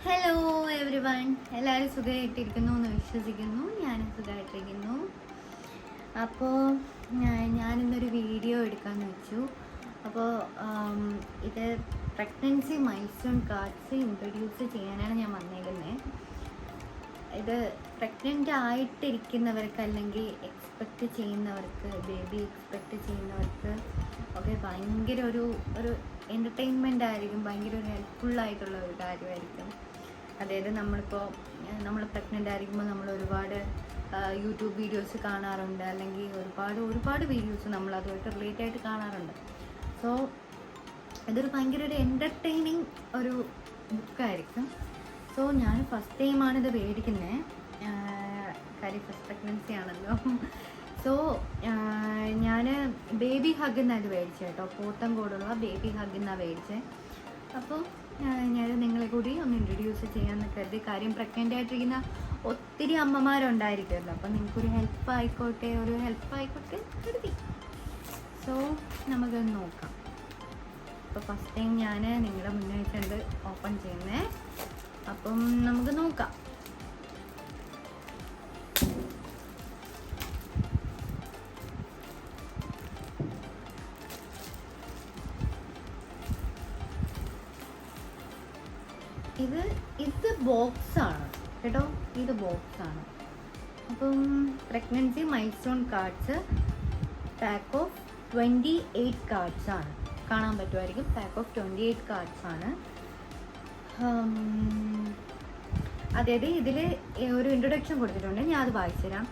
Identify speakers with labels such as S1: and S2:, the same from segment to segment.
S1: Hello every one, എല്ലാവരും സുഖമായിട്ടിരിക്കുന്നു എന്ന് വിശ്വസിക്കുന്നു. ഞാനും സുഖമായിട്ടിരിക്കുന്നു. അപ്പോൾ ഞാനിന്നൊരു വീഡിയോ എടുക്കാമെന്ന് വെച്ചു. അപ്പോൾ ഇത് പ്രഗ്നൻസി മൈൽസ്റ്റോൺ കാർഡ്സ് ഇൻട്രൊഡ്യൂസ് ചെയ്യാനാണ് ഞാൻ വന്നേക്കുന്നത്. ഇത് പ്രഗ്നൻ്റ് ആയിട്ടിരിക്കുന്നവർക്ക് അല്ലെങ്കിൽ എക്സ്പെക്റ്റ് ചെയ്യുന്നവർക്ക്, ബേബി എക്സ്പെക്റ്റ് ചെയ്യുന്നവർക്ക് ഒക്കെ ഭയങ്കര ഒരു എൻ്റർടൈൻമെൻ്റ് ആയിരിക്കും, ഭയങ്കര ഒരു ഹെൽപ്ഫുള്ളായിട്ടുള്ള ഒരു കാര്യമായിരിക്കും. അതായത് നമ്മൾ പ്രഗ്നൻ്റ് ആയിരിക്കുമ്പോൾ നമ്മൾ ഒരുപാട് യൂട്യൂബ് വീഡിയോസ് കാണാറുണ്ട്, അല്ലെങ്കിൽ ഒരുപാട് വീഡിയോസ് നമ്മൾ അതുമായിട്ട് റിലേറ്റ് ആയിട്ട് കാണാറുണ്ട്. സോ ഇതൊരു ഭയങ്കര ഒരു എൻ്റർടൈനിങ് ഒരു ബുക്കായിരിക്കും. സോ ഞാൻ ഫസ്റ്റ് ടൈമാണിത് മേടിക്കുന്നത്, കാര്യം ഫസ്റ്റ് പ്രഗ്നൻസി ആണല്ലോ. സോ ഞാൻ ബേബി ഹഗ് എന്നാണ് ഇത് മേടിച്ചത് കേട്ടോ, പോത്തൻകോടുള്ള ബേബി ഹഗ് എന്നാണ് മേടിച്ചത്. അപ്പോൾ ഞാൻ നിങ്ങളെ കൂടി ഒന്ന് ഇൻട്രൊഡ്യൂസ് ചെയ്യാമെന്ന് കരുതി. കാര്യം പ്രഗ്നൻ്റ് ആയിട്ടിരിക്കുന്ന ഒത്തിരി അമ്മമാരുണ്ടായിരിക്കുമല്ലോ, അപ്പോൾ നിങ്ങൾക്കൊരു ഹെൽപ്പ് ആയിക്കോട്ടെ കരുതി. സോ നമുക്കൊന്ന് നോക്കാം. അപ്പോൾ ഫസ്റ്റ് ടൈം ഞാൻ നിങ്ങളുടെ മുന്നേ വെച്ചുകൊണ്ട് ഓപ്പൺ ചെയ്യുന്നത്. അപ്പം നമുക്ക് നോക്കാം. ഇത് ബോക്സാണ് കേട്ടോ, ഇത് ബോക്സാണ്. അപ്പം pregnancy milestone cards pack of 28 cards ആണ്. കാണാൻ പറ്റുമായിരിക്കും, പാക്ക് ഓഫ് 28 കാർഡ്സ് ആണ്. അതായത് ഇതിൽ ഒരു ഇൻട്രൊഡക്ഷൻ കൊടുത്തിട്ടുണ്ട്, ഞാൻ അത് വായിച്ചു തരാം.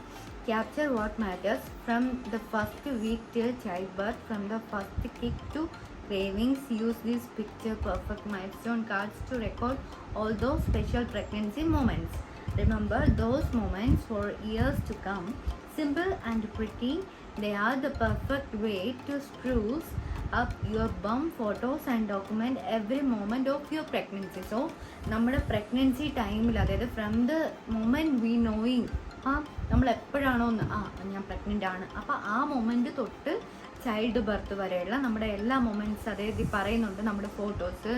S1: Capture what matters from the first week till childbirth, from the first kick to cravings. Use these picture perfect milestone cards to record all those special pregnancy moments. Remember those moments for years to come. Simple and pretty, they are the perfect way to spruce up your bum photos and document every moment of your pregnancy. So നമ്മുടെ pregnancy ടൈമിൽ, അതായത് from the moment we knowing, നമ്മൾ എപ്പോഴാണോ ഞാൻ pregnant ആണ്, അപ്പോൾ ആ moment തൊട്ട് ചൈൽഡ് ബർത്ത് വരെയുള്ള നമ്മുടെ എല്ലാ മൊമെൻറ്റ്സ്, അതായത് പറയുന്നുണ്ട് നമ്മുടെ ഫോട്ടോസ്,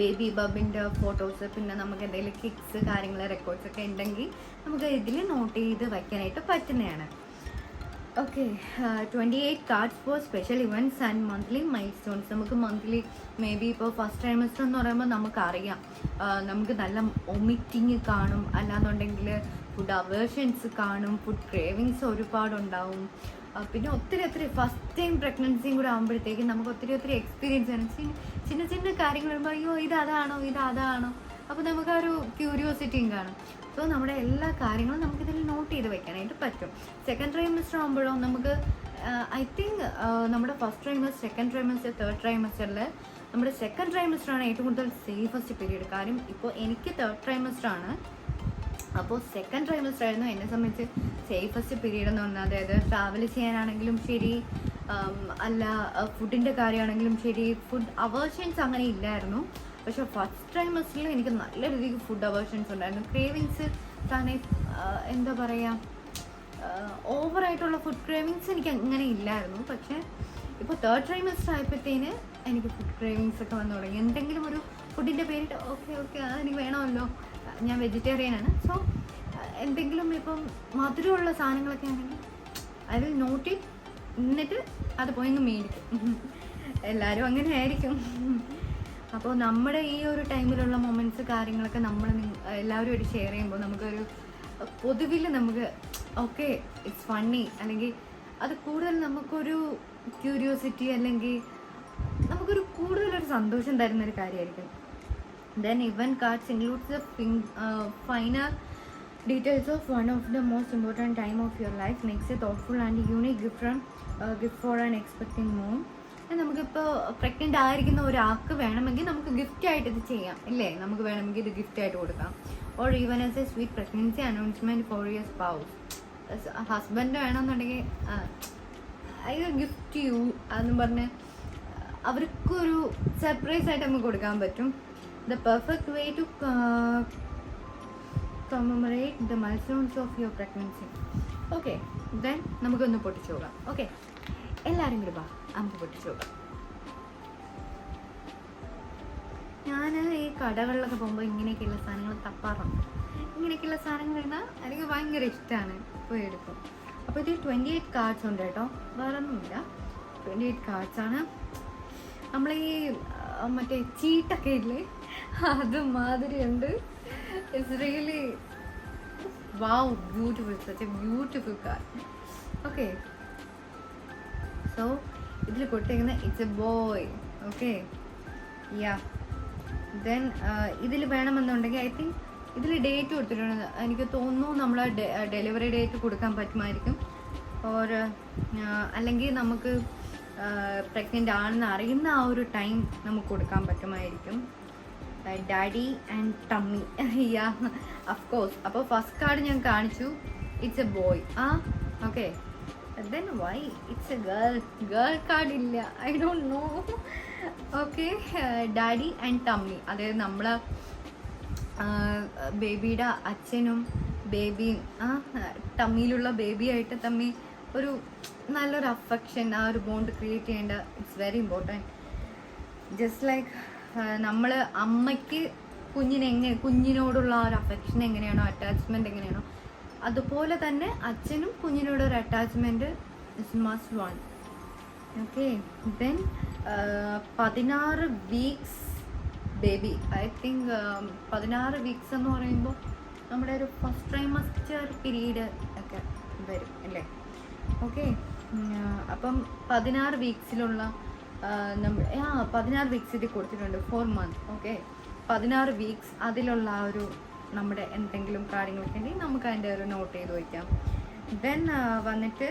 S1: ബേബി ബബിൻ്റെ ഫോട്ടോസ്, പിന്നെ നമുക്ക് എന്തെങ്കിലും കിക്സ് കാര്യങ്ങൾ റെക്കോർഡ്സ് ഒക്കെ ഉണ്ടെങ്കിൽ നമുക്ക് ഇതിൽ നോട്ട് ചെയ്ത് വയ്ക്കാനായിട്ട് പറ്റുന്നതാണ്. Okay, 28 cards for special events and monthly milestones. നമുക്ക് മന്ത്ലി മേ ബി ഇപ്പോൾ ഫസ്റ്റ് ട്രൈമസ്റ്റർ എന്ന് പറയുമ്പോൾ നമുക്കറിയാം, നമുക്ക് നല്ല ഒമിറ്റിങ് കാണും, അല്ലാന്നുണ്ടെങ്കിൽ ഫുഡ് അവേർഷൻസ് കാണും, ഫുഡ് ക്രേവിങ്സ് ഒരുപാടുണ്ടാവും. പിന്നെ ഒത്തിരി ഫസ്റ്റ് ടൈം പ്രഗ്നൻസിയും കൂടെ ആകുമ്പോഴത്തേക്കും നമുക്ക് ഒത്തിരി എക്സ്പീരിയൻസ് ആണ്. ചിന്ന കാര്യങ്ങൾ വരുമ്പോൾ അയ്യോ ഇത് അതാണോ, അപ്പോൾ നമുക്ക് ആ ഒരു ക്യൂരിയോസിറ്റിയും കാണും. സോ നമ്മുടെ എല്ലാ കാര്യങ്ങളും നമുക്കിതിൽ നോട്ട് ചെയ്ത് വെക്കാനായിട്ട് പറ്റും. സെക്കൻഡ് ട്രൈമസ്റ്റർ ആകുമ്പോഴോ നമുക്ക് ഐ തിങ്ക് നമ്മുടെ first trimester, second trimester, third ട്രൈമസ്റ്ററിൽ നമ്മുടെ സെക്കൻഡ് ട്രൈമസ്റ്ററാണ് ഏറ്റവും കൂടുതൽ സേഫസ്റ്റ് പീരീഡ്. കാര്യം ഇപ്പോൾ എനിക്ക് തേർഡ് ട്രൈമസ്റ്റർ ആണ്, അപ്പോൾ സെക്കൻഡ് ട്രൈമസ്റ്റർ ആയിരുന്നു എന്നെ സംബന്ധിച്ച് സേഫസ്റ്റ് പീരീഡ് എന്ന് പറഞ്ഞാൽ. അതായത് ട്രാവൽ ചെയ്യാനാണെങ്കിലും ശരി, അല്ല ഫുഡിൻ്റെ കാര്യമാണെങ്കിലും ശരി, ഫുഡ് അവേർഷൻസ് അങ്ങനെ ഇല്ലായിരുന്നു. പക്ഷേ ഫസ്റ്റ് ട്രൈമസ്റ്ററിൽ എനിക്ക് നല്ല രീതിക്ക് ഫുഡ് അവേർഷൻസ് ഉണ്ടായിരുന്നു. ക്രേവിങ്സ് തന്നെ എന്താ പറയുക, ഓവറായിട്ടുള്ള ഫുഡ് ക്രേവിങ്സ് എനിക്ക് അങ്ങനെ ഇല്ലായിരുന്നു. പക്ഷേ ഇപ്പോൾ തേർഡ് ട്രൈമസ്റ്റർ ആയപ്പോഴത്തേന് എനിക്ക് ഫുഡ് ക്രേവിങ്സ് ഒക്കെ വന്നു തുടങ്ങി. എന്തെങ്കിലും ഒരു ഫുഡിൻ്റെ പേരിട്ട് ഓക്കെ അതെനിക്ക് വേണമല്ലോ, ഞാൻ വെജിറ്റേറിയനാണ്. സോ എന്തെങ്കിലും ഇപ്പം മധുരമുള്ള സാധനങ്ങളൊക്കെ ആണെങ്കിൽ അത് നോട്ടി എന്നിട്ട് അത് പോയി മേടിക്കും. എല്ലാവരും അങ്ങനെ ആയിരിക്കും. അപ്പോൾ നമ്മുടെ ഈ ഒരു ടൈമിലുള്ള മൊമെൻറ്റ്സ് കാര്യങ്ങളൊക്കെ നമ്മൾ എല്ലാവരുമായിട്ട് ഷെയർ ചെയ്യുമ്പോൾ നമുക്കൊരു പൊതുവിൽ നമുക്ക് ഓക്കെ ഇറ്റ്സ് ഫണ്ണി, അല്ലെങ്കിൽ അത് കൂടുതൽ നമുക്കൊരു ക്യൂരിയോസിറ്റി, അല്ലെങ്കിൽ നമുക്കൊരു കൂടുതലൊരു സന്തോഷം തരുന്നൊരു കാര്യമായിരിക്കും. Then event cards includes the finer details of one of the most important time of your life, makes a thoughtful and unique gift for an expecting mom. നമുക്കിപ്പോൾ പ്രഗ്നൻ്റ് ആയിരിക്കുന്ന ഒരാൾക്ക് വേണമെങ്കിൽ നമുക്ക് ഗിഫ്റ്റായിട്ട് ഇത് ചെയ്യാം, ഇല്ലേ? നമുക്ക് വേണമെങ്കിൽ ഇത് ഗിഫ്റ്റായിട്ട് കൊടുക്കാം. Or even as A sweet pregnancy announcement for your spouse. Husband വേണമെന്നുണ്ടെങ്കിൽ ഐ ഗിഫ്റ്റ് യു അതെന്ന് പറഞ്ഞ് അവർക്കൊരു സർപ്രൈസ് ആയിട്ട് നമുക്ക് കൊടുക്കാൻ പറ്റും. The perfect way to commemorate the milestones of your pregnancy. Okay, then നമുക്കൊന്ന് പൊട്ടിച്ചു പോകാം. ഓക്കെ, എല്ലാവരും കൂടി നമുക്ക് പൊട്ടിച്ചു പോകാം. ഞാൻ ഈ കടകളിലൊക്കെ പോകുമ്പോൾ ഇങ്ങനെയൊക്കെയുള്ള സാധനങ്ങൾ തപ്പാറുണ്ട്. ഇങ്ങനെയൊക്കെയുള്ള സാധനങ്ങൾ വരുന്ന എനിക്ക് ഭയങ്കര ഇഷ്ടമാണ്, പോയി എടുക്കും. അപ്പോൾ ഇതിൽ 28 കാർഡ്സ് ഉണ്ട് കേട്ടോ, വേറെ ഒന്നുമില്ല. 28 കാർഡ്സാണ്. നമ്മൾ ഈ മറ്റേ ചീട്ടൊക്കെ ഇല്ലേ, അതുമാതിരി ഉണ്ട്. It's really wow, beautiful, such a beautiful card. Okay, so ഇതിൽ കൊടുത്തേക്കുന്ന it's a boy. Okay, ya. Then ഇതിൽ വേണമെന്നുണ്ടെങ്കിൽ ഐ തിങ്ക് ഇതിൽ ഡേറ്റ് കൊടുത്തിട്ടുണ്ട്. എനിക്ക് തോന്നുന്നു നമ്മൾ ഡെലിവറി ഡേറ്റ് കൊടുക്കാൻ പറ്റുമായിരിക്കും. ഓർ അല്ലെങ്കിൽ നമുക്ക് പ്രഗ്നൻ്റ് ആണെന്ന് അറിയുന്ന ആ ഒരു ടൈം നമുക്ക് കൊടുക്കാൻ പറ്റുമായിരിക്കും. Daddy and tummy, ya, of course. അപ്പോൾ ഫസ്റ്റ് കാർഡ് ഞാൻ കാണിച്ചു, it's a boy. Okay, then why it's a girl card ഇല്ല, I don't know. Okay, daddy and tummy, അതായത് നമ്മളെ ബേബിയുടെ അച്ഛനും ബേബിയും ടമ്മിയിലുള്ള ബേബിയായിട്ട് തമ്മിൽ ഒരു നല്ലൊരു അഫെക്ഷൻ, ആ ഒരു ബോണ്ട് ക്രിയേറ്റ് ചെയ്യേണ്ട, it's very important. Just like നമ്മൾ അമ്മയ്ക്ക് കുഞ്ഞിനോടുള്ള ആ ഒരു അഫെക്ഷൻ എങ്ങനെയാണോ, അറ്റാച്ച്മെൻറ്റ് എങ്ങനെയാണോ, അതുപോലെ തന്നെ അച്ഛനും കുഞ്ഞിനോടൊരു attachment is must one. Okay, then 16 weeks baby. I think 16 weeks എന്ന് പറയുമ്പോൾ നമ്മുടെ ഒരു ഫസ്റ്റ് ട്രൈമസ്റ്റർ പീരീഡ് ഒക്കെ വരും അല്ലേ? ഓക്കെ, അപ്പം 16 വീക്സിലുള്ള നമ്മൾ 16 വീക്സ് ഇത് കൊടുത്തിട്ടുണ്ട്, 4 months. ഓക്കെ, 16 വീക്സ് അതിലുള്ള ആ ഒരു നമ്മുടെ എന്തെങ്കിലും കാര്യങ്ങളൊക്കെ ഉണ്ടെങ്കിൽ നമുക്ക് അതിൻ്റെ ഒരു നോട്ട് ചെയ്ത് വയ്ക്കാം. ദെൻ വന്നിട്ട്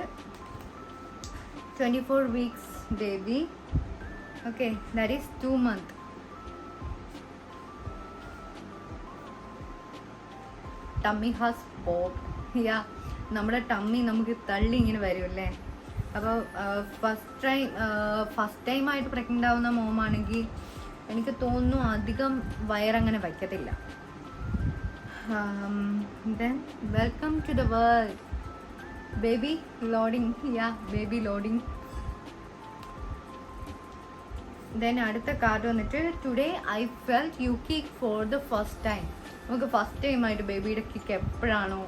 S1: 24 weeks baby. Okay, that is 2 months. Tummy has pop. Ya, നമ്മുടെ ടമ്മി നമുക്ക് തള്ളി ഇങ്ങനെ വരുമല്ലേ. അപ്പോൾ ഫസ്റ്റ് ടൈമായിട്ട് പ്രഗ്നൻ്റ് ആവുന്ന മോമാണെങ്കിൽ എനിക്ക് തോന്നുന്നു അധികം വയറങ്ങനെ വയ്ക്കത്തില്ല. Then welcome to the world baby loading. Ya, baby loading. Then അടുത്ത കാർഡ് വന്നിട്ട് today I felt you kick for the first time. നമുക്ക് ഫസ്റ്റ് ടൈമായിട്ട് ബേബിയുടെ കിക്ക് എപ്പോഴാണോ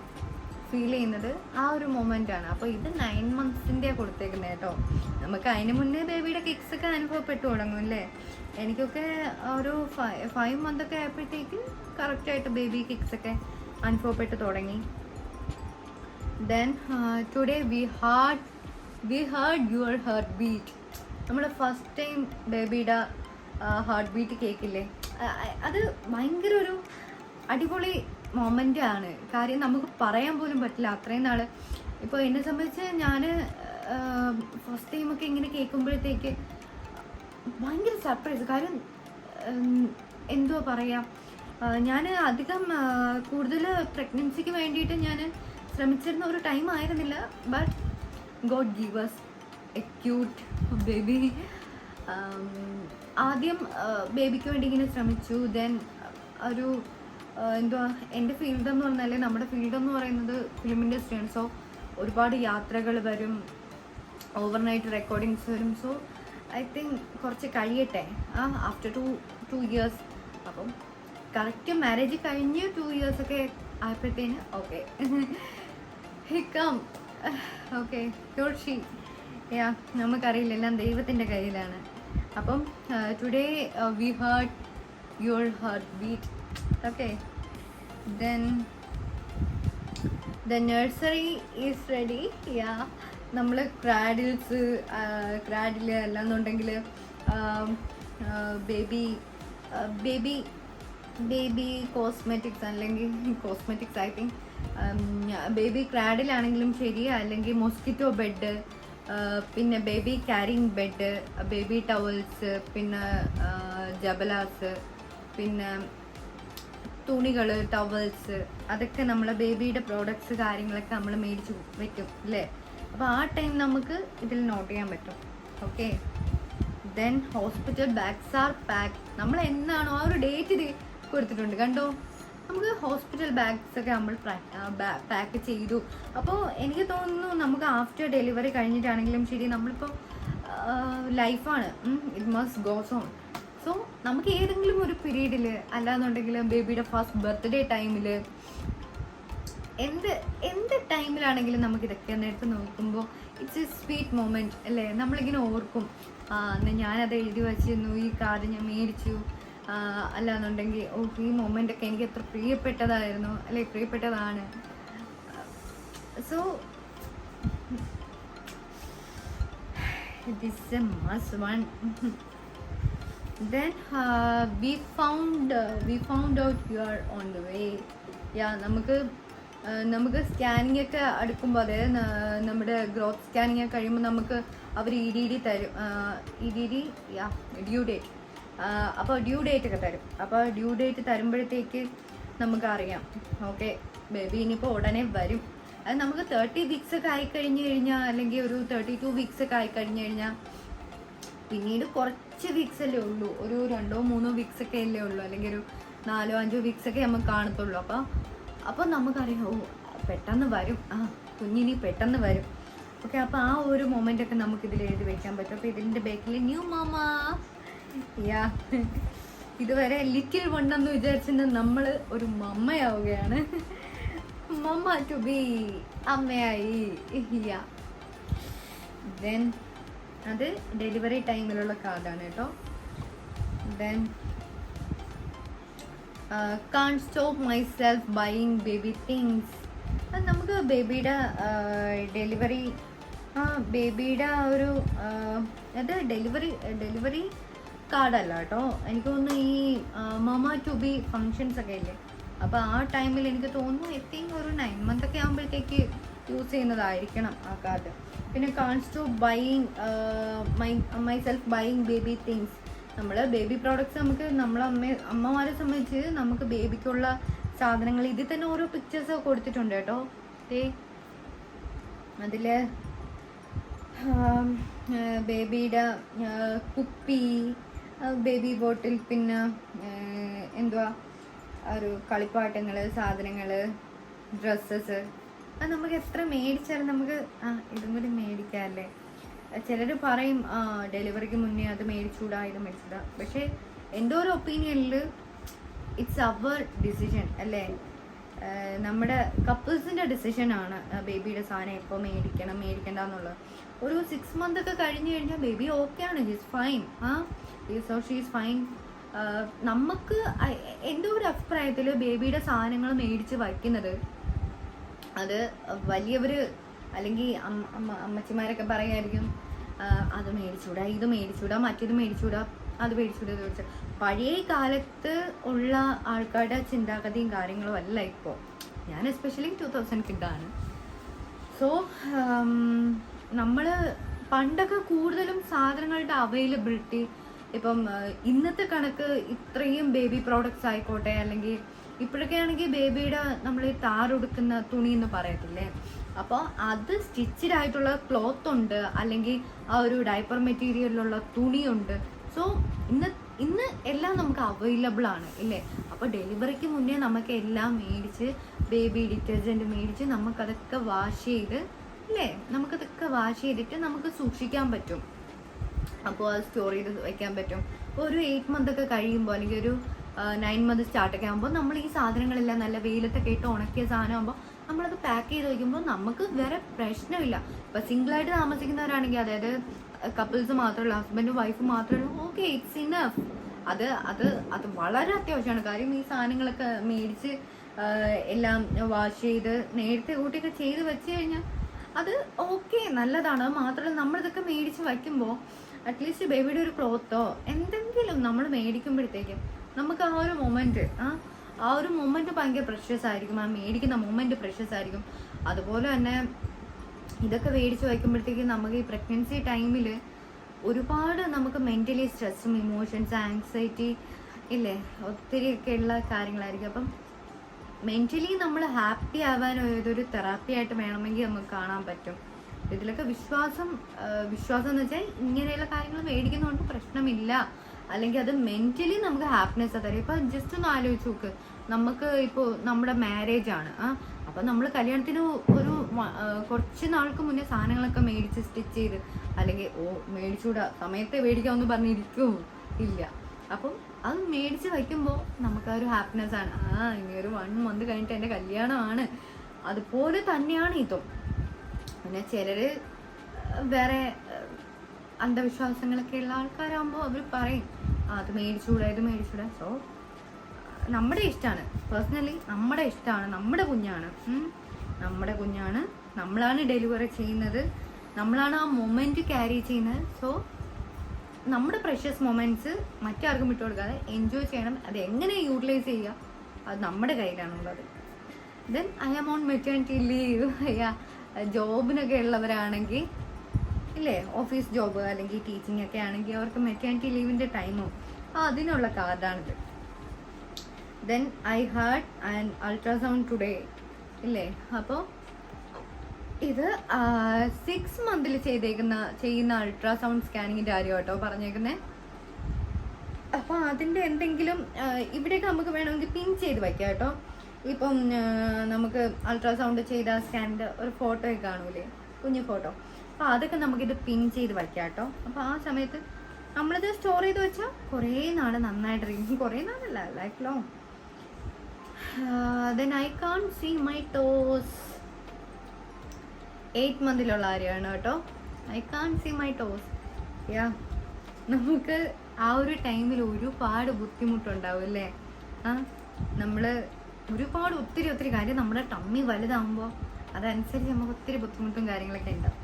S1: ഫീൽ ചെയ്യുന്നത് ആ ഒരു മൊമെൻ്റ് ആണ്. അപ്പോൾ ഇത് 9 months കൊടുത്തേക്കുന്നത് കേട്ടോ. നമുക്ക് അതിന് മുന്നേ ബേബിയുടെ കിക്സ് ഒക്കെ അനുഭവപ്പെട്ടു തുടങ്ങും അല്ലേ? എനിക്കൊക്കെ ഒരു 5 months ഒക്കെ ആയപ്പോഴത്തേക്ക് കറക്റ്റായിട്ട് ബേബി കിക്സ് ഒക്കെ അനുഭവപ്പെട്ട് തുടങ്ങി. Then today we heard your heart beat. നമ്മൾ ഫസ്റ്റ് ടൈം ബേബിയുടെ ഹാർട്ട് ബീറ്റ് കേൾക്കില്ലേ, അത് ഭയങ്കര ഒരു അടിപൊളി മൊമെൻ്റ് ആണ്. കാര്യം നമുക്ക് പറയാൻ പോലും പറ്റില്ല അത്രയും നാൾ. ഇപ്പോൾ എന്നെ സംബന്ധിച്ച് ഞാൻ ഫസ്റ്റ് ടൈമൊക്കെ ഇങ്ങനെ കേൾക്കുമ്പോഴത്തേക്ക് ഭയങ്കര സർപ്രൈസ്. കാര്യം എന്തുവാ പറയുക, ഞാൻ അധികം കൂടുതൽ പ്രഗ്നൻസിക്ക് വേണ്ടിയിട്ട് ഞാൻ ശ്രമിച്ചിരുന്ന ഒരു ടൈം ആയിരുന്നില്ല. But God give us a cute baby. ആദ്യം ബേബിക്ക് വേണ്ടി ഇങ്ങനെ ശ്രമിച്ചു. ദെൻ ഒരു എന്തുവാ, എൻ്റെ ഫീൽഡ് എന്ന് പറഞ്ഞാൽ നമ്മുടെ ഫീൽഡ് എന്ന് പറയുന്നത് ഫിലിം ഇൻഡസ്ട്രിയാണ്. സോ ഒരുപാട് യാത്രകൾ വരും, ഓവർനൈറ്റ് റെക്കോർഡിങ്സ് വരും. സോ ഐ തിങ്ക് കുറച്ച് കഴിയട്ടെ, ആഫ്റ്റർ 2 years. അപ്പം കറക്റ്റ് മാരേജ് കഴിഞ്ഞ് 2 years ഒക്കെ ആയപ്പോഴത്തേന് ഓക്കെ ഹിക്കാം. ഓക്കെ, ഷീ. യാ, നമുക്കറിയില്ല, എല്ലാം ദൈവത്തിൻ്റെ കയ്യിലാണ്. അപ്പം today we heard your heart beat. Okay, then the nursery is ready. Yeah, നമ്മൾ ക്രാഡിൽ അല്ലാന്നുണ്ടെങ്കിൽ ബേബി കോസ്മെറ്റിക്സ് അല്ലെങ്കിൽ കോസ്മെറ്റിക്സ് ഐ തിങ്ക് ബേബി ക്രാഡിലാണെങ്കിലും ശരി, അല്ലെങ്കിൽ മോസ്കിറ്റോ ബെഡ്, പിന്നെ baby carrying bed, baby towels, പിന്നെ ജബലാസ്, പിന്നെ തുണികൾ, ടവൽസ്, അതൊക്കെ നമ്മളെ ബേബിയുടെ പ്രോഡക്ട്സ് കാര്യങ്ങളൊക്കെ നമ്മൾ മേടിച്ച് വെക്കും അല്ലേ? അപ്പോൾ ആ ടൈം നമുക്ക് ഇതിൽ നോട്ട് ചെയ്യാൻ പറ്റും. Okay, then hospital bags are pack. നമ്മൾ എന്നാണോ ആ ഒരു ഡേറ്റ് ഇത് കൊടുത്തിട്ടുണ്ട് കണ്ടോ, നമുക്ക് ഹോസ്പിറ്റൽ ബാഗ്സ് ഒക്കെ നമ്മൾ പാക്ക് ചെയ്തു. അപ്പോൾ എനിക്ക് തോന്നുന്നു നമുക്ക് ആഫ്റ്റർ ഡെലിവറി കഴിഞ്ഞിട്ടാണെങ്കിലും ശരി, നമ്മളിപ്പോൾ ലൈഫാണ്, it must goes on. So നമുക്ക് ഏതെങ്കിലും ഒരു പീരീഡിൽ, അല്ലാന്നുണ്ടെങ്കിൽ ബേബിയുടെ ഫസ്റ്റ് ബർത്ത്ഡേ ടൈമിൽ, എന്ത് ടൈമിലാണെങ്കിലും നമുക്ക് ഇതൊക്കെ നേരത്തെ നോക്കുമ്പോൾ ഇറ്റ്സ് എ സ്വീറ്റ് മൊമെൻറ്റ് അല്ലേ. നമ്മളിങ്ങനെ ഓർക്കും, എന്നാൽ ഞാനത് എഴുതി വച്ചിരുന്നു, ഈ കാർഡ് ഞാൻ മേടിച്ചു, അല്ലാന്നുണ്ടെങ്കിൽ ഓ ഈ മൊമെൻ്റൊക്കെ എനിക്ക് എത്ര പ്രിയപ്പെട്ടതായിരുന്നു അല്ലെ, പ്രിയപ്പെട്ടതാണ്. So this is A must one. Then we found out you are on the way. നമുക്ക് സ്കാനിങ് ഒക്കെ അടുക്കുമ്പോൾ, അതായത് നമ്മുടെ ഗ്രോത്ത് സ്കാനിങ് ഒക്കെ കഴിയുമ്പോൾ നമുക്ക് അവർ EDD തരും, EDD ഡ്യൂ ഡേറ്റ്. അപ്പോൾ ഡ്യൂ ഡേറ്റ് ഒക്കെ തരും. അപ്പോൾ ഡ്യൂ ഡേറ്റ് തരുമ്പോഴത്തേക്ക് നമുക്കറിയാം ഓക്കെ ബേബി ഇനിയിപ്പോൾ ഉടനെ വരും. അത് നമുക്ക് 30 വീക്സ് ഒക്കെ ആയിക്കഴിഞ്ഞ് കഴിഞ്ഞാൽ, അല്ലെങ്കിൽ ഒരു 32 വീക്സ് ഒക്കെ ആയിക്കഴിഞ്ഞ് കഴിഞ്ഞാൽ, പിന്നീട് കുറച്ച് വീക്സ് അല്ലേ ഉള്ളൂ, ഒരു 2-3 വീക്സ് ഒക്കെ അല്ലേ ഉള്ളൂ, അല്ലെങ്കിൽ ഒരു 4-5 വീക്സ് ഒക്കെ നമുക്ക് കാണത്തുള്ളൂ. അപ്പോൾ നമുക്കറിയാം ഓ പെട്ടെന്ന് വരും, കുഞ്ഞിനി പെട്ടെന്ന് വരും. ഓക്കെ, അപ്പോൾ ആ ഒരു മൊമെൻ്റ് ഒക്കെ നമുക്കിതിൽ എഴുതി വെക്കാൻ പറ്റും. അപ്പോൾ ഇതിൻ്റെ ബാക്കിൽ ന്യൂ മാമ, ഇതുവരെ ലിറ്റിൽ വണ്ണെന്ന് വിചാരിച്ചിട്ട് നമ്മൾ ഒരു മമ്മയാവുകയാണ്. മമ്മ ടു ബി അമ്മയായി. ദെൻ അത് ഡെലിവറി ടൈമിലുള്ള കാർഡാണ് കേട്ടോ. Then can't stop my self buying baby things. അത് നമുക്ക് ബേബിയുടെ ബേബിയുടെ ഒരു അത് ഡെലിവറി കാർഡല്ല കേട്ടോ. എനിക്ക് തോന്നുന്നു ഈ മമ്മ ടു ബി ഫങ്ഷൻസ് ഒക്കെ ഇല്ലേ, അപ്പോൾ ആ ടൈമിൽ എനിക്ക് തോന്നുന്നു ഐ തിങ്ക് ഒരു 9 month ഒക്കെ ആകുമ്പോഴത്തേക്ക് യൂസ് ചെയ്യുന്നതായിരിക്കണം ആ കാർഡ്. പിന്നെ can't stop buying my self buying baby things. നമ്മൾ ബേബി പ്രോഡക്റ്റ്സ് നമുക്ക് അമ്മമാരെ സംബന്ധിച്ച് നമുക്ക് ബേബിക്കുള്ള സാധനങ്ങൾ ഇതിൽ തന്നെ ഓരോ പിക്ചേഴ്സ് കൊടുത്തിട്ടുണ്ട് കേട്ടോ. അതിൽ ബേബിയുടെ കുപ്പി, ബേബി ബോട്ടിൽ, പിന്നെ എന്തുവാ ഒരു കളിപ്പാട്ടങ്ങൾ, സാധനങ്ങൾ, ഡ്രസ്സസ്. അത് നമുക്ക് എത്ര മേടിച്ചാലും നമുക്ക് ഇതും കൂടി മേടിക്കാമല്ലേ. ചിലർ പറയും ഡെലിവറിക്ക് മുന്നേ അത് മേടിച്ചൂടാ, ഇത് മേടിച്ചൂടാ. പക്ഷേ എൻ്റെ ഒരു ഒപ്പീനിയനിൽ ഇറ്റ്സ് അവർ ഡിസിഷൻ അല്ലേ, നമ്മുടെ കപ്പിൾസിൻ്റെ ഡിസിഷനാണ് ബേബിയുടെ സാധനം എപ്പോൾ മേടിക്കണ്ട എന്നുള്ളത്. ഒരു 6 month ഒക്കെ കഴിഞ്ഞ് കഴിഞ്ഞാൽ ബേബി ഓക്കെ ആണ്, ഷീസ് ഫൈൻ. She's fine. നമുക്ക് എൻ്റെ ഒരു അഭിപ്രായത്തിൽ ബേബിയുടെ സാധനങ്ങൾ മേടിച്ച് വയ്ക്കുന്നത്, അത് വലിയവർ അല്ലെങ്കിൽ അമ്മച്ചിമാരൊക്കെ പറയായിരിക്കും അത് മേടിച്ചൂടാ, ഇത് മേടിച്ചൂടാ, മറ്റേത് മേടിച്ചൂടാ, അത് മേടിച്ചൂടാ എന്ന് ചോദിച്ചാൽ പഴയ കാലത്ത് ഉള്ള ആൾക്കാരുടെ ചിന്താഗതിയും കാര്യങ്ങളും അല്ല ഇപ്പോൾ. ഞാൻ എസ്പെഷ്യലി 2000 കിഡാണ്. സോ നമ്മൾ പണ്ടൊക്കെ കൂടുതലും സാധനങ്ങളുടെ അവൈലബിലിറ്റി, ഇപ്പം ഇന്നത്തെ കണക്ക് ഇത്രയും ബേബി പ്രോഡക്റ്റ്സ് ആയിക്കോട്ടെ, അല്ലെങ്കിൽ ഇപ്പോഴൊക്കെ ആണെങ്കിൽ ബേബിയുടെ നമ്മൾ ഈ താറുടുക്കുന്ന തുണി എന്ന് പറയത്തില്ലേ, അപ്പോൾ അത് സ്റ്റിച്ചഡ് ആയിട്ടുള്ള ക്ലോത്ത് ഉണ്ട്, അല്ലെങ്കിൽ ആ ഒരു ഡയപ്പർ മെറ്റീരിയലിലുള്ള തുണിയുണ്ട്. സോ ഇന്ന് എല്ലാം നമുക്ക് അവൈലബിൾ ആണ് ഇല്ലേ. അപ്പോൾ ഡെലിവറിക്ക് മുന്നേ നമുക്ക് എല്ലാം മേടിച്ച്, ബേബി ഡിറ്റർജൻറ്റ് മേടിച്ച് നമുക്കതൊക്കെ വാഷ് ചെയ്ത് അല്ലേ, നമുക്കതൊക്കെ വാഷ് ചെയ്തിട്ട് നമുക്ക് സൂക്ഷിക്കാൻ പറ്റും. അപ്പോൾ അത് സ്റ്റോർ ചെയ്ത് വയ്ക്കാൻ പറ്റും. അപ്പോൾ ഒരു 8 month ഒക്കെ കഴിയുമ്പോൾ, അല്ലെങ്കിൽ ഒരു 9 month സ്റ്റാർട്ടൊക്കെ ആകുമ്പോൾ നമ്മൾ ഈ സാധനങ്ങളെല്ലാം നല്ല വെയിലത്തൊക്കെ ഇട്ട് ഉണക്കിയ സാധനമാകുമ്പോൾ നമ്മളത് പാക്ക് ചെയ്ത് വയ്ക്കുമ്പോൾ നമുക്ക് വേറെ പ്രശ്നമില്ല. ഇപ്പോൾ സിംഗിളായിട്ട് താമസിക്കുന്നവരാണെങ്കിൽ, അതായത് കപ്പിൾസ് മാത്രമല്ല, ഹസ്ബൻഡും വൈഫും മാത്രമല്ല, ഓക്കെ ഇറ്റ്സ് ഇനഫ്. അത് വളരെ അത്യാവശ്യമാണ്. കാര്യം ഈ സാധനങ്ങളൊക്കെ മേടിച്ച് എല്ലാം വാഷ് ചെയ്ത് നേരത്തെ കൂട്ടിയൊക്കെ ചെയ്ത് വെച്ച് കഴിഞ്ഞാൽ അത് ഓക്കെ നല്ലതാണ്. അത് മാത്രമല്ല നമ്മളിതൊക്കെ മേടിച്ച് വയ്ക്കുമ്പോൾ അറ്റ്ലീസ്റ്റ് ബേബിയുടെ ഒരു ക്ലോത്തോ എന്തെങ്കിലും നമ്മൾ മേടിക്കുമ്പോഴത്തേക്കും നമുക്ക് ആ ഒരു മൊമെൻറ്റ് ഭയങ്കര പ്രഷ്യസ് ആയിരിക്കും. ആ മേടിക്കുന്ന മൊമെൻറ്റ് പ്രഷ്യസ് ആയിരിക്കും. അതുപോലെ തന്നെ ഇതൊക്കെ മേടിച്ച് വയ്ക്കുമ്പോഴത്തേക്കും നമുക്ക് ഈ പ്രഗ്നൻസി ടൈമിൽ ഒരുപാട് നമുക്ക് മെൻ്റലി സ്ട്രെസ്സും ഇമോഷൻസ്, ആങ്സൈറ്റി ഇല്ലേ, ഒത്തിരിയൊക്കെ ഉള്ള കാര്യങ്ങളായിരിക്കും. അപ്പം മെൻ്റലി നമ്മൾ ഹാപ്പി ആവാൻ ഏതൊരു തെറാപ്പി ആയിട്ട് വേണമെങ്കിൽ നമുക്ക് കാണാൻ പറ്റും. ഇതിലൊക്കെ വിശ്വാസം എന്ന് വെച്ചാൽ ഇങ്ങനെയുള്ള കാര്യങ്ങൾ മേടിക്കുന്നതുകൊണ്ട് പ്രശ്നമില്ല, അല്ലെങ്കിൽ അത് മെൻ്റലി നമുക്ക് ഹാപ്പിനെസ് തരും. ഇപ്പം ജസ്റ്റ് ഒന്ന് ആലോചിച്ച് നോക്ക്, നമുക്ക് ഇപ്പോൾ നമ്മുടെ മാരേജ് ആണ്, അപ്പം നമ്മൾ കല്യാണത്തിന് ഒരു കുറച്ച് നാൾക്ക് മുന്നേ സാധനങ്ങളൊക്കെ മേടിച്ച് സ്റ്റിച്ച് ചെയ്ത്, അല്ലെങ്കിൽ മേടിച്ചൂടാ സമയത്ത് മേടിക്കാമെന്ന് പറഞ്ഞിരിക്കുമോ? ഇല്ല. അപ്പം അത് മേടിച്ച് വയ്ക്കുമ്പോൾ നമുക്കൊരു ഹാപ്പിനെസ് ആണ്. ഇനി ഒരു 1 month കഴിഞ്ഞിട്ട് എൻ്റെ കല്യാണമാണ്. അതുപോലെ തന്നെയാണ് ഇതും. പിന്നെ ചിലർ വേറെ അന്ധവിശ്വാസങ്ങളൊക്കെ ഉള്ള ആൾക്കാരാകുമ്പോൾ അവർ പറയും അത് മേടിച്ചുകൂടാ ഇത് മേടിച്ചുകൂടാ. സോ നമ്മുടെ ഇഷ്ടമാണ്, പേഴ്സണലി നമ്മുടെ ഇഷ്ടമാണ്. നമ്മുടെ കുഞ്ഞാണ്, നമ്മളാണ് ഡെലിവറി ചെയ്യുന്നത്, നമ്മളാണ് ആ മൊമെൻറ്റ് ക്യാരി ചെയ്യുന്നത്. സോ നമ്മുടെ പ്രഷ്യസ് മൊമെൻറ്റ്സ് മറ്റാർക്കും വിട്ടു കൊടുക്കാതെ എൻജോയ് ചെയ്യണം. അത് എങ്ങനെ യൂട്ടിലൈസ് ചെയ്യുക അത് നമ്മുടെ കയ്യിലാണുള്ളത്. Then I am on maternity leave. ജോബിനൊക്കെ ഉള്ളവരാണെങ്കിൽ ഇല്ലേ, ഓഫീസ് ജോബ് അല്ലെങ്കിൽ ടീച്ചിങ് ഒക്കെ ആണെങ്കിൽ അവർക്ക് മെറ്റേണിറ്റി ലീവിൻ്റെ ടൈമും അതിനുള്ള കാർഡാണിത്. Then I had and ultrasound today ഇല്ലേ. അപ്പോൾ ഇത് 6 month ചെയ്യുന്ന അൾട്രാസൗണ്ട് സ്കാനിങ്ങിൻ്റെ കാര്യം കേട്ടോ പറഞ്ഞേക്കുന്നത്. അപ്പോൾ അതിൻ്റെ എന്തെങ്കിലും ഇവിടെയൊക്കെ നമുക്ക് വേണമെങ്കിൽ പിൻ ചെയ്ത് വയ്ക്കാം കേട്ടോ. ഇപ്പം നമുക്ക് അൾട്രാസൗണ്ട് ചെയ്ത സ്കാനിൻ്റെ ഒരു ഫോട്ടോയൊക്കെ കാണൂലേ, കുഞ്ഞു ഫോട്ടോ, അപ്പോൾ അതൊക്കെ നമുക്കിത് പിൻ ചെയ്ത് വയ്ക്കാം കേട്ടോ. അപ്പോൾ ആ സമയത്ത് നമ്മളിത് സ്റ്റോർ ചെയ്ത് വെച്ചാൽ കുറേ നാൾ നന്നായിട്ടിരിക്കും. കുറേ നാളല്ല, life long. Then I can see my toes. 8 monthലുള്ള കാര്യമാണ് കേട്ടോ. I can see my toes. നമുക്ക് ആ ഒരു ടൈമിൽ ഒരുപാട് ബുദ്ധിമുട്ടുണ്ടാവും അല്ലേ. നമ്മൾ ഒരുപാട് ഒത്തിരി കാര്യം നമ്മുടെ ടമ്മി വലുതാകുമ്പോൾ അതനുസരിച്ച് നമുക്ക് ഒത്തിരി ബുദ്ധിമുട്ടും കാര്യങ്ങളൊക്കെ ഉണ്ടാവും.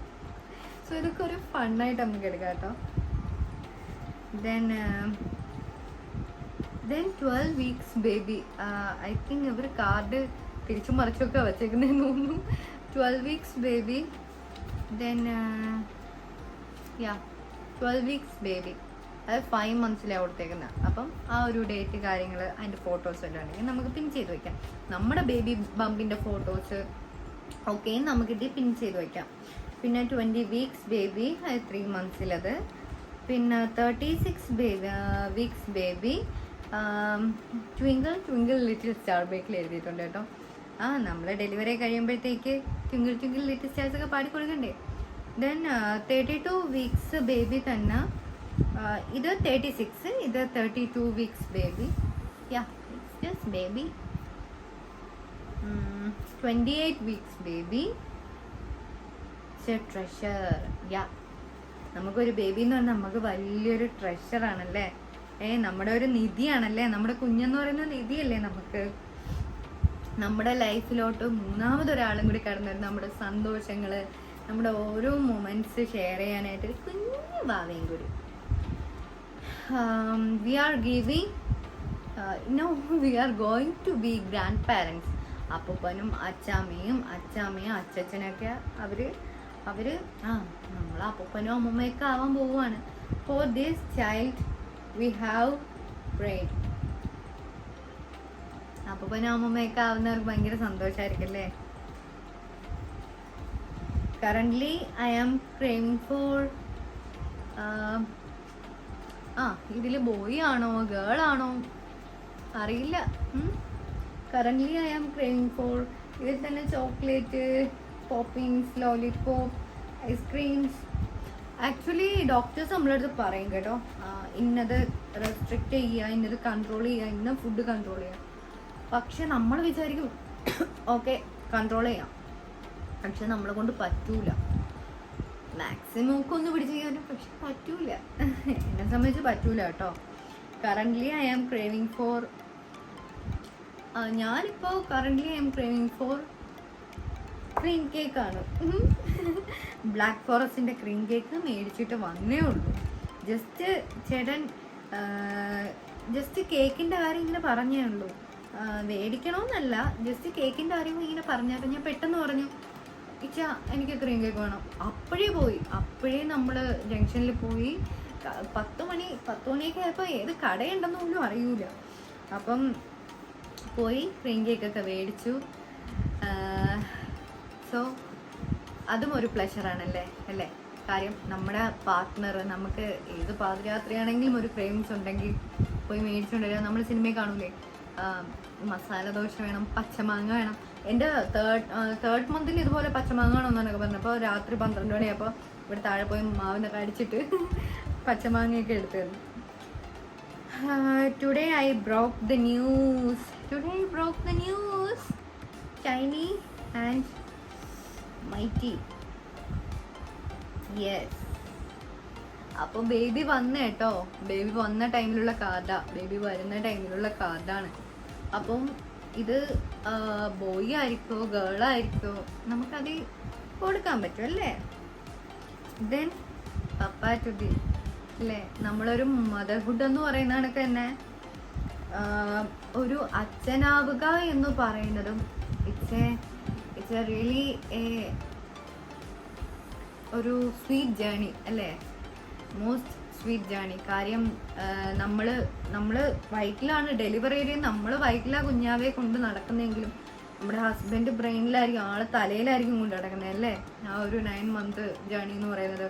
S1: സോ ഇതൊക്കെ ഒരു ഫണ്ണായിട്ട് നമുക്ക് എടുക്കാം കേട്ടോ. Then 12 weeks baby. I think ഇവർ കാർഡ് തിരിച്ചും മറിച്ചൊക്കെ വച്ചേക്കുന്നതെന്ന് തോന്നുന്നു. 12 weeks baby. Then 12 weeks baby, അത് 5 monthsലാണ് കൊടുത്തേക്കുന്നത്. അപ്പം ആ ഒരു ഡേറ്റ് കാര്യങ്ങൾ അതിൻ്റെ ഫോട്ടോസ് എല്ലാം ഉണ്ടെങ്കിൽ നമുക്ക് പിൻ ചെയ്ത് വയ്ക്കാം. നമ്മുടെ ബേബി ബമ്പിൻ്റെ ഫോട്ടോസ് ഒക്കെ നമുക്കിത് പിൻ ചെയ്ത് വയ്ക്കാം. പിന്നെ 20 weeks ബേബി, അത് 3 monthsലത്. പിന്നെ 36 weeks ബേബി, ട്വിങ്കിൾ ലിറ്റിൽ സ്റ്റാർ ബേക്കിൽ എഴുതിയിട്ടുണ്ട് കേട്ടോ. നമ്മൾ ഡെലിവറി കഴിയുമ്പോഴത്തേക്ക് ട്വിങ്കിൾ ലിറ്റിൽ സ്റ്റാർസ് ഒക്കെ പാടിക്കൊടുക്കണ്ടേ. ദെൻ 32 weeks ബേബി തന്നെ. ഇത് 36, ഇത് 32 weeks baby. It's just baby. 28 weeks baby. Treasure. നമുക്കൊരു ബേബി എന്ന് പറഞ്ഞാൽ നമുക്ക് വലിയൊരു ട്രഷറാണല്ലേ. നമ്മുടെ ഒരു നിധിയാണല്ലേ. നമ്മുടെ കുഞ്ഞെന്ന് പറയുന്ന നിധിയല്ലേ നമുക്ക്. നമ്മുടെ ലൈഫിലോട്ട് മൂന്നാമതൊരാളും കൂടി കടന്നു വരും. നമ്മുടെ സന്തോഷങ്ങൾ, നമ്മുടെ ഓരോ മൊമെൻറ്റ്സ് ഷെയർ ചെയ്യാനായിട്ട് ഒരു കുഞ്ഞു ഭാവയും കൂടി. We are going to be grand parents. അപ്പൂപ്പനും അച്ചാമ്മയും അച്ചച്ചനൊക്കെ അവർ നമ്മൾ അപ്പൂപ്പനും അമ്മൂമ്മയൊക്കെ ആവാൻ പോവുകയാണ്. For this child we have prayed. അപ്പൂപ്പനും അമ്മൂമ്മയൊക്കെ ആവുന്നവർക്ക് ഭയങ്കര സന്തോഷമായിരിക്കും അല്ലേ. Currently I am craving for ഇതിൽ ബോയ് ആണോ ഗേൾ ആണോ അറിയില്ല. Currently I am craving for ഇതിൽ തന്നെ chocolate, Poppins, lollipop, ice creams. Actually doctors നമ്മളടുത്ത് പറയും കേട്ടോ, ഇന്നത് റെസ്ട്രിക്റ്റ് ചെയ്യുക, ഇന്നത് കൺട്രോൾ ചെയ്യുക, ഇന്ന ഫുഡ് കൺട്രോൾ ചെയ്യുക. പക്ഷെ നമ്മൾ വിചാരിക്കും ഓക്കെ കൺട്രോൾ ചെയ്യാം, പക്ഷെ നമ്മളെ കൊണ്ട് പറ്റൂല. മാക്സിമം ഒക്കെ ഒന്ന് പിടിച്ച് ചെയ്യാനും പക്ഷെ പറ്റൂല. എന്നെ സംബന്ധിച്ച് പറ്റൂല കേട്ടോ. Currently I am craving for ഞാനിപ്പോൾ currently I am craving for cream കേക്കാണ്. ബ്ലാക്ക് ഫോറസ്റ്റിൻ്റെ ക്രീം കേക്ക് മേടിച്ചിട്ട് വന്നേ ഉള്ളൂ. ജസ്റ്റ് ചേട്ടൻ ജസ്റ്റ് കേക്കിൻ്റെ കാര്യം ഇങ്ങനെ പറഞ്ഞേ ഉള്ളൂ, മേടിക്കണമെന്നല്ല, ജസ്റ്റ് കേക്കിൻ്റെ കാര്യം ഇങ്ങനെ പറഞ്ഞപ്പോൾ ഞാൻ പെട്ടെന്ന് പറഞ്ഞു ഇച്ച എനിക്ക് ക്രീം കേക്ക് വേണം. അപ്പോഴേ നമ്മൾ ജംഗ്ഷനിൽ പോയി 10 മണിയൊക്കെ ആയപ്പോൾ ഏത് കടയുണ്ടെന്ന് പോലും അറിയൂല. അപ്പം പോയി ക്രീം കേക്കൊക്കെ മേടിച്ചു. സോ അതും ഒരു പ്ലഷറാണല്ലേ അല്ലേ. കാര്യം നമ്മുടെ പാർട്ട്ണർ നമുക്ക് ഏത് പാദയാത്രയാണെങ്കിലും ഒരു ക്രേവിങ്സ് ഉണ്ടെങ്കിൽ പോയി മേടിച്ചുകൊണ്ടിരിക്കുക. നമ്മൾ സിനിമയിൽ കാണൂലേ, മസാല ദോശ വേണം, പച്ചമാങ്ങ വേണം. എൻ്റെ തേർഡ് മന്തിൽ ഇതുപോലെ പച്ചമാങ്ങ വേണമെന്നൊക്കെ പറഞ്ഞപ്പോൾ രാത്രി 12 മണിയായപ്പോൾ ഇവിടെ താഴെ പോയി മാവിനൊക്കെ അടിച്ചിട്ട് പച്ചമാങ്ങയൊക്കെ എടുത്തു തന്നു. Today I broke the news. Tiny and mighty. Yes. അപ്പോൾ ബേബി വന്ന കേട്ടോ. ബേബി വന്ന ടൈമിലുള്ള കാർഡാ. ബേബി വരുന്ന ടൈമിലുള്ള കാർഡാണ്. അപ്പം ഇത് ബോയ് ആയിരിക്കോ ഗേൾ ആയിരിക്കോ നമുക്കത് കൊടുക്കാൻ പറ്റും അല്ലേ. ദെൻ പപ്പ ടു ബി അല്ലേ. നമ്മളൊരു മദർഹുഡ് എന്ന് പറയുന്ന കണക്ക് തന്നെ ഒരു അച്ഛനാവുക എന്ന് പറയുന്നതും ഇറ്റ്സ് എ റിയലി ഒരു സ്വീറ്റ് ജേണി അല്ലേ. Most sweet journey. കാര്യം നമ്മൾ വയറ്റിലാണ് ഡെലിവറി ചെയ്യുന്നത്, നമ്മൾ വയറ്റിലാണ് കുഞ്ഞാവെ കൊണ്ട് നടക്കുന്നതെങ്കിലും നമ്മുടെ ഹസ്ബൻഡ് ബ്രെയിനിലായിരിക്കും, ആള് തലയിലായിരിക്കും കൊണ്ട് നടക്കുന്നത് അല്ലേ. ആ ഒരു 9 month ജേണി എന്ന് പറയുന്നത്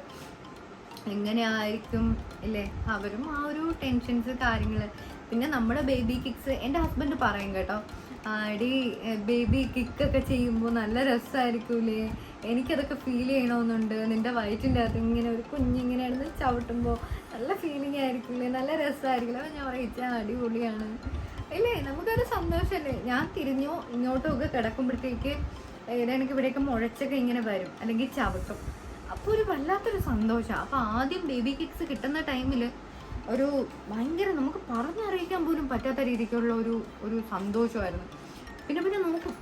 S1: എങ്ങനെയായിരിക്കും അല്ലേ. അവരും ആ ഒരു ടെൻഷൻസ് കാര്യങ്ങൾ. പിന്നെ നമ്മുടെ ബേബി കിക്സ് എൻ്റെ ഹസ്ബൻഡ് പറയും കേട്ടോ, ആടി ബേബി കിക്കൊക്കെ ചെയ്യുമ്പോൾ നല്ല രസമായിരിക്കൂലേ, എനിക്കതൊക്കെ ഫീൽ ചെയ്യണമെന്നുണ്ട്. നിൻ്റെ വയറ്റിൻ്റെ അകത്ത് ഇങ്ങനെ ഒരു കുഞ്ഞിങ്ങനെ ആണെന്ന് ചവിട്ടുമ്പോൾ നല്ല ഫീലിംഗ് ആയിരിക്കില്ലേ, നല്ല രസമായിരിക്കില്ല. അപ്പോൾ ഞാൻ പറയും അടിപൊളിയാണ് ഇല്ലേ, നമുക്കൊരു സന്തോഷമല്ലേ. ഞാൻ തിരിഞ്ഞോ ഇങ്ങോട്ടുമൊക്കെ കിടക്കുമ്പോഴത്തേക്ക് എനിക്ക് ഇവിടെയൊക്കെ മുഴച്ചൊക്കെ ഇങ്ങനെ വരും അല്ലെങ്കിൽ ചവിട്ടും. അപ്പോൾ ഒരു വല്ലാത്തൊരു സന്തോഷമാണ്. അപ്പോൾ ആദ്യം ബേബി കിക്സ് കിട്ടുന്ന ടൈമിൽ ഒരു ഭയങ്കര നമുക്ക് പറഞ്ഞറിയിക്കാൻ പോലും പറ്റാത്ത രീതിക്കുള്ള ഒരു സന്തോഷമായിരുന്നു. പിന്നെ നോക്കും,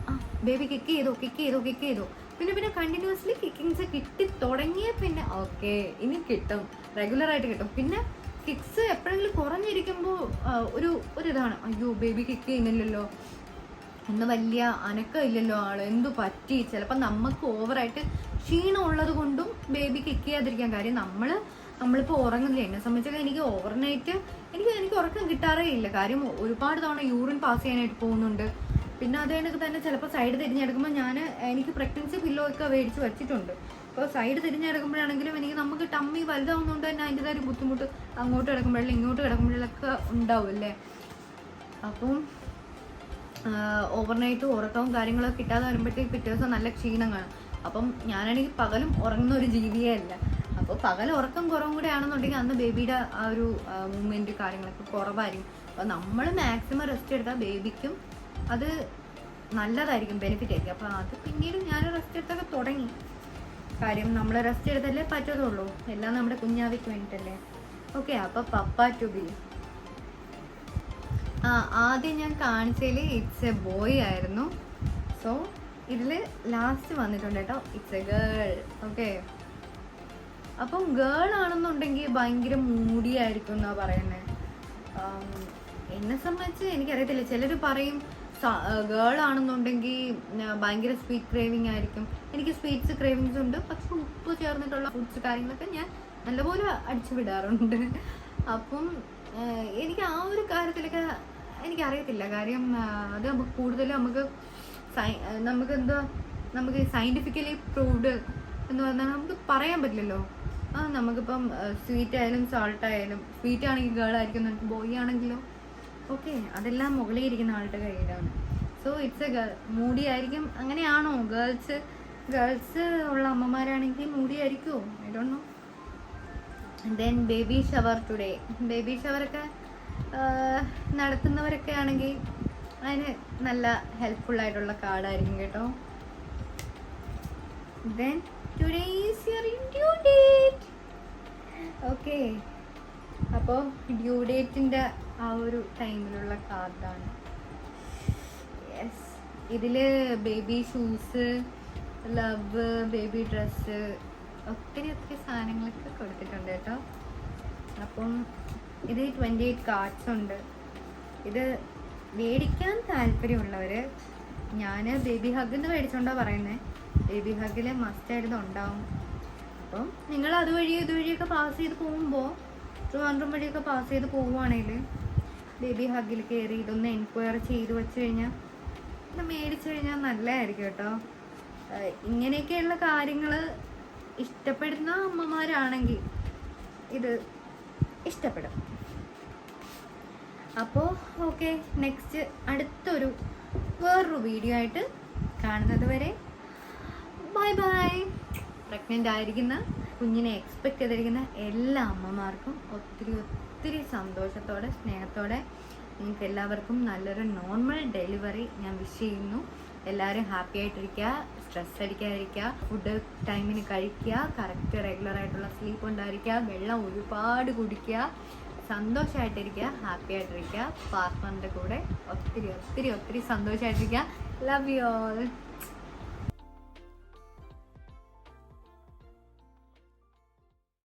S1: ബേബി കിക്ക് ചെയ്തോ. പിന്നെ കണ്ടിന്യൂസ്ലി കിക്കിങ്സ് കിട്ടി തുടങ്ങിയ പിന്നെ ഓക്കെ ഇനി കിട്ടും, റെഗുലറായിട്ട് കിട്ടും. പിന്നെ കിക്സ് എപ്പോഴെങ്കിലും കുറഞ്ഞിരിക്കുമ്പോൾ ഒരിതാണ്, അയ്യോ ബേബി കിക്ക് ചെയ്യുന്നില്ലല്ലോ, ഇന്ന് വലിയ അനക്കം ഇല്ലല്ലോ, ആള് എന്തു പറ്റി. ചിലപ്പോൾ നമുക്ക് ഓവറായിട്ട് ക്ഷീണം ഉള്ളത് കൊണ്ടും ബേബി കിക്ക് ചെയ്യാതിരിക്കാൻ. കാര്യം നമ്മളിപ്പോൾ ഉറങ്ങുന്നില്ല. എന്നെ സംബന്ധിച്ചൊക്കെ എനിക്ക് ഓവർനൈറ്റ് എനിക്ക് ഉറക്കം കിട്ടാറേ ഇല്ല. കാര്യം ഒരുപാട് തവണ യൂറിൻ പാസ് ചെയ്യാനായിട്ട് പോകുന്നുണ്ട്. പിന്നെ അത് കണക്ക് തന്നെ ചിലപ്പോൾ സൈഡ് തിരിഞ്ഞെടുക്കുമ്പോൾ എനിക്ക് പ്രഗ്നൻസി പില്ലോ ഒക്കെ മേടിച്ച് വെച്ചിട്ടുണ്ട്. അപ്പോൾ സൈഡ് തിരിഞ്ഞെടുക്കുമ്പോഴാണെങ്കിലും നമുക്ക് ടമ്മി വലുതാവുന്നതുകൊണ്ട് തന്നെ അതിൻ്റെതായ ഒരു ബുദ്ധിമുട്ട് അങ്ങോട്ട് കിടക്കുമ്പോഴല്ലേ ഇങ്ങോട്ട് കിടക്കുമ്പോഴൊക്കെ ഉണ്ടാവും അല്ലേ. അപ്പം ഓവർനൈറ്റ് ഉറക്കവും കാര്യങ്ങളൊക്കെ കിട്ടാതെ വരുമ്പോഴത്തേക്ക് പിറ്റേ ദിവസം നല്ല ക്ഷീണം കാണും. അപ്പം ഞാനാണെങ്കിൽ പകലും ഉറങ്ങുന്ന ഒരു ജീവിയേ അല്ല. അപ്പോൾ പകൽ ഉറക്കം കുറവും കൂടെ ആണെന്നുണ്ടെങ്കിൽ അന്ന് ബേബിയുടെ ആ ഒരു മൂവ്മെൻറ്റ് കാര്യങ്ങളൊക്കെ കുറവായിരിക്കും. അപ്പോൾ നമ്മൾ മാക്സിമം റെസ്റ്റ് എടുത്താൽ ബേബിക്കും അത് നല്ലതായിരിക്കും, ബെനിഫിറ്റ് ആയിരിക്കും. അപ്പോൾ അത് പിന്നീട് ഞാൻ റെസ്റ്റ് എടുത്തൊക്കെ തുടങ്ങി. കാര്യം നമ്മൾ റെസ്റ്റ് എടുത്തല്ലേ പറ്റത്തുള്ളൂ, എല്ലാം നമ്മുടെ കുഞ്ഞാവിക്ക് വേണ്ടിയിട്ടല്ലേ. ഓക്കെ. അപ്പോൾ പപ്പ ടു ബി ആദ്യം ഞാൻ കാണിച്ചതിൽ ഇറ്റ്സ് എ ബോയ് ആയിരുന്നു. സോ ഇതിൽ ലാസ്റ്റ് വന്നിട്ടുണ്ട് കേട്ടോ, ഇറ്റ്സ് എ ഗേൾ. ഓക്കെ. അപ്പം ഗേൾ ആണെന്നുണ്ടെങ്കിൽ ഭയങ്കര മൂടിയായിരിക്കും എന്നാണ് പറയുന്നത്. എന്നെ സംബന്ധിച്ച് എനിക്കറിയത്തില്ല. ചിലർ പറയും ഗേൾ ആണെന്നുണ്ടെങ്കിൽ ഭയങ്കര സ്വീറ്റ് ക്രേവിങ് ആയിരിക്കും. എനിക്ക് സ്വീറ്റ്സ് ക്രേവിങ്സ് ഉണ്ട്, പക്ഷെ ഉപ്പ് ചേർന്നിട്ടുള്ള ഫുഡ്സ് കാര്യങ്ങളൊക്കെ ഞാൻ നല്ലപോലെ അടിച്ചു വിടാറുണ്ട്. അപ്പം എനിക്ക് ആ ഒരു കാര്യത്തിലൊക്കെ എനിക്കറിയത്തില്ല. കാര്യം അത് കൂടുതലും നമുക്ക് സയൻറ്റിഫിക്കലി പ്രൂവ്ഡ് എന്ന് പറഞ്ഞാൽ നമുക്ക് പറയാൻ പറ്റില്ലല്ലോ. നമുക്കിപ്പം സ്വീറ്റ് ആയാലും സാൾട്ട് ആയാലും, സ്വീറ്റ് ആണെങ്കിൽ ഗേൾ ആയിരിക്കും, നമുക്ക് ബോയ് ആണെങ്കിലോ ഓക്കെ, അതെല്ലാം മുകളിൽ ഇരിക്കുന്ന ആളുടെ കയ്യിലാണ്. So it's a girl. Moody ആയിരിക്കും. അങ്ങനെയാണോ? ഗേൾസ് ഉള്ള അമ്മമാരാണെങ്കിൽ മൂടി ആയിരിക്കുമോ? I don't know. Then baby shower today. Baby ഷവറൊക്കെ നടത്തുന്നവരൊക്കെ ആണെങ്കിൽ അതിന് നല്ല ഹെൽപ്ഫുള്ളായിട്ടുള്ള കാർഡായിരിക്കും കേട്ടോ. Then today is your due date. Okay. അപ്പോൾ ഡ്യൂ ഡേറ്റിൻ്റെ ആ ഒരു ടൈമിലുള്ള കാർഡാണ്. യെസ്. ഇതിൽ baby shoes, love, baby dress, ഒത്തിരി സാധനങ്ങളൊക്കെ കൊടുത്തിട്ടുണ്ട് കേട്ടോ. അപ്പം ഇത് 28 കാർഡ്സ് ഉണ്ട്. ഇത് മേടിക്കാൻ താല്പര്യമുള്ളവർ, ഞാൻ ബേബി ഹഗ്ഗിന്ന് മേടിച്ചോണ്ടാണ് പറയുന്നത്. ബേബി ഹഗ്ഗിൽ മസ്റ്റായിട്ട് ഉണ്ടാവും. അപ്പം നിങ്ങൾ ഇതുവഴിയൊക്കെ പാസ് ചെയ്ത് പോകുമ്പോൾ, ട്രിവാൻഡ്രം വഴിയൊക്കെ പാസ് ചെയ്ത് പോവുകയാണെങ്കിൽ ബേബി ഹഗ്ഗിൽ കയറി ഇതൊന്ന് എൻക്വയറി ചെയ്ത് വെച്ച് കഴിഞ്ഞാൽ ഇത് മേടിച്ചു കഴിഞ്ഞാൽ നല്ലതായിരിക്കും കേട്ടോ. ഇങ്ങനെയൊക്കെയുള്ള കാര്യങ്ങൾ ഇഷ്ടപ്പെടുന്ന അമ്മമാരാണെങ്കിൽ ഇത് ഇഷ്ടപ്പെടും. അപ്പോൾ ഓക്കെ, നെക്സ്റ്റ് അടുത്തൊരു വേറൊരു വീഡിയോ ആയിട്ട് കാണുന്നത് വരെ ബൈ ബൈ. പ്രഗ്നൻ്റ് ആയിരിക്കുന്ന കുഞ്ഞിനെ എക്സ്പെക്റ്റ് ചെയ്തിരിക്കുന്ന എല്ലാ അമ്മമാർക്കും ഒത്തിരി ഒത്തിരി സന്തോഷത്തോടെ സ്നേഹത്തോടെ നിങ്ങൾക്ക് എല്ലാവർക്കും നല്ലൊരു നോർമൽ ഡെലിവറി ഞാൻ വിഷ് ചെയ്യുന്നു. എല്ലാവരും ഹാപ്പി ആയിട്ടിരിക്കുക, സ്ട്രെസ് അടിക്കാതിരിക്കുക, ഫുഡ് ടൈമിന് കഴിക്കുക, കറക്റ്റ് റെഗുലറായിട്ടുള്ള സ്ലീപ്പ് ഉണ്ടായിരിക്കുക, വെള്ളം ഒരുപാട് കുടിക്കുക, സന്തോഷമായിട്ടിരിക്കുക, ഹാപ്പി ആയിട്ടിരിക്കുക, പാർട്ട്ണറിൻ്റെ കൂടെ ഒത്തിരി ഒത്തിരി ഒത്തിരി സന്തോഷമായിട്ടിരിക്കുക. Love you all.